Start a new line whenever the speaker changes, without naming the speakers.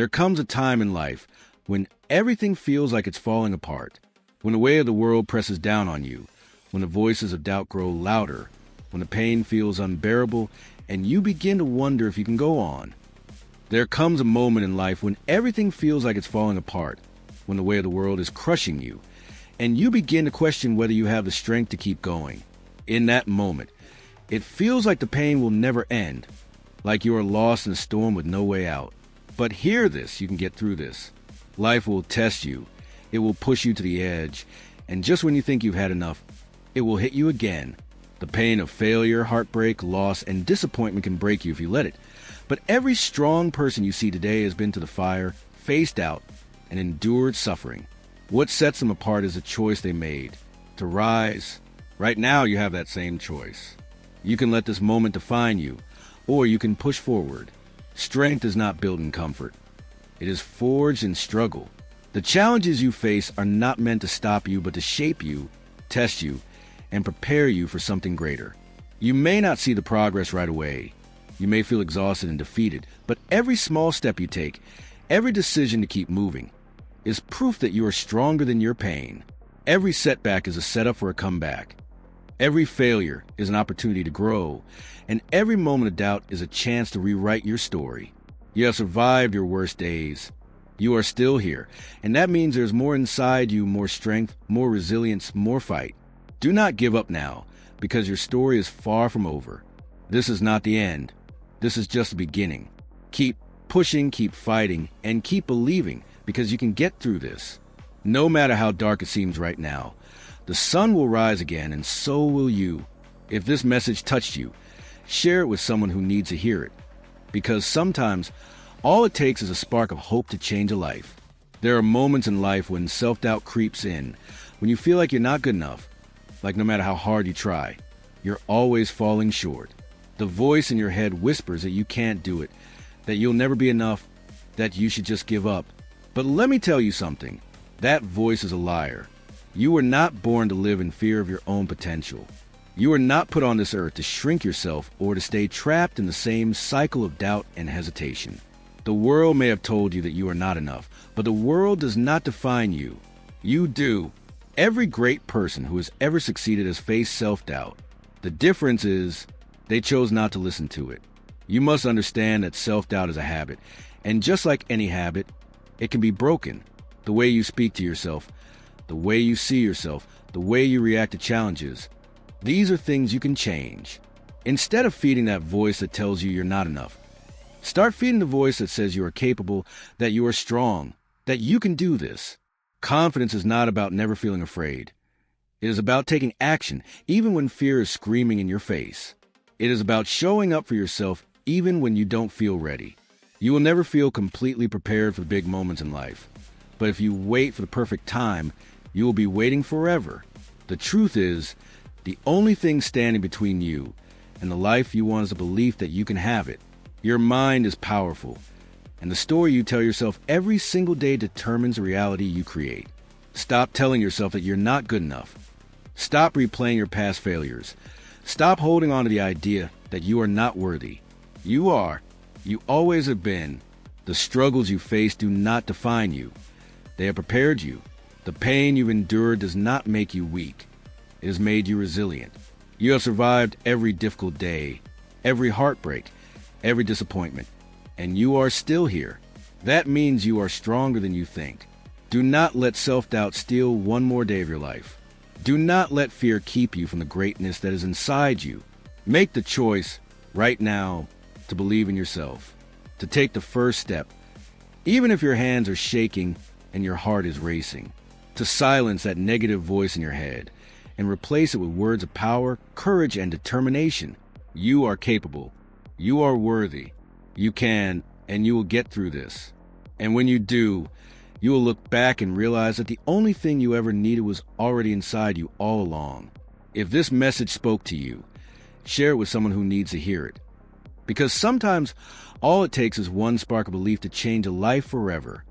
There comes a time in life when everything feels like it's falling apart, when the weight of the world presses down on you, when the voices of doubt grow louder, when the pain feels unbearable, and you begin to wonder if you can go on. There comes a moment in life when everything feels like it's falling apart, when the weight of the world is crushing you, and you begin to question whether you have the strength to keep going. In that moment, it feels like the pain will never end, like you are lost in a storm with no way out. But hear this, you can get through this. Life will test you. It will push you to the edge. And just when you think you've had enough, it will hit you again. The pain of failure, heartbreak, loss, and disappointment can break you if you let it. But every strong person you see today has been to the fire, faced doubt, and endured suffering. What sets them apart is a choice they made. To rise. Right now you have that same choice. You can let this moment define you, or you can push forward. Strength is not built in comfort. It is forged in struggle. The challenges you face are not meant to stop you, but to shape you, test you, and prepare you for something greater. You may not see the progress right away. You may feel exhausted and defeated, but every small step you take, every decision to keep moving, is proof that you are stronger than your pain. Every setback is a setup for a comeback. Every failure is an opportunity to grow, and every moment of doubt is a chance to rewrite your story. You have survived your worst days. You are still here, and that means there's more inside you, more strength, more resilience, more fight. Do not give up now, because your story is far from over. This is not the end. This is just the beginning. Keep pushing, keep fighting, and keep believing, because you can get through this. No matter how dark it seems right now, the sun will rise again, and so will you. If this message touched you, share it with someone who needs to hear it. Because sometimes, all it takes is a spark of hope to change a life. There are moments in life when self-doubt creeps in, when you feel like you're not good enough, like no matter how hard you try, you're always falling short. The voice in your head whispers that you can't do it, that you'll never be enough, that you should just give up. But let me tell you something, that voice is a liar. You were not born to live in fear of your own potential. You were not put on this earth to shrink yourself or to stay trapped in the same cycle of doubt and hesitation. The world may have told you that you are not enough, but the world does not define you. You do. Every great person who has ever succeeded has faced self-doubt. The difference is they chose not to listen to it. You must understand that self-doubt is a habit, and just like any habit, it can be broken. The way you speak to yourself, the way you see yourself, the way you react to challenges, these are things you can change. Instead of feeding that voice that tells you you're not enough, start feeding the voice that says you are capable, that you are strong, that you can do this. Confidence is not about never feeling afraid. It is about taking action, even when fear is screaming in your face. It is about showing up for yourself, even when you don't feel ready. You will never feel completely prepared for the big moments in life. But if you wait for the perfect time, you will be waiting forever. The truth is, the only thing standing between you and the life you want is the belief that you can have it. Your mind is powerful, and the story you tell yourself every single day determines the reality you create. Stop telling yourself that you're not good enough. Stop replaying your past failures. Stop holding on to the idea that you are not worthy. You are. You always have been. The struggles you face do not define you. They have prepared you. The pain you've endured does not make you weak. It has made you resilient. You have survived every difficult day, every heartbreak, every disappointment, and you are still here. That means you are stronger than you think. Do not let self-doubt steal one more day of your life. Do not let fear keep you from the greatness that is inside you. Make the choice right now to believe in yourself, to take the first step, even if your hands are shaking and your heart is racing, to silence that negative voice in your head and replace it with words of power, courage, and determination. You are capable. You are worthy. You can, and you will get through this. And when you do, you will look back and realize that the only thing you ever needed was already inside you all along. If this message spoke to you, share it with someone who needs to hear it. Because sometimes all it takes is one spark of belief to change a life forever.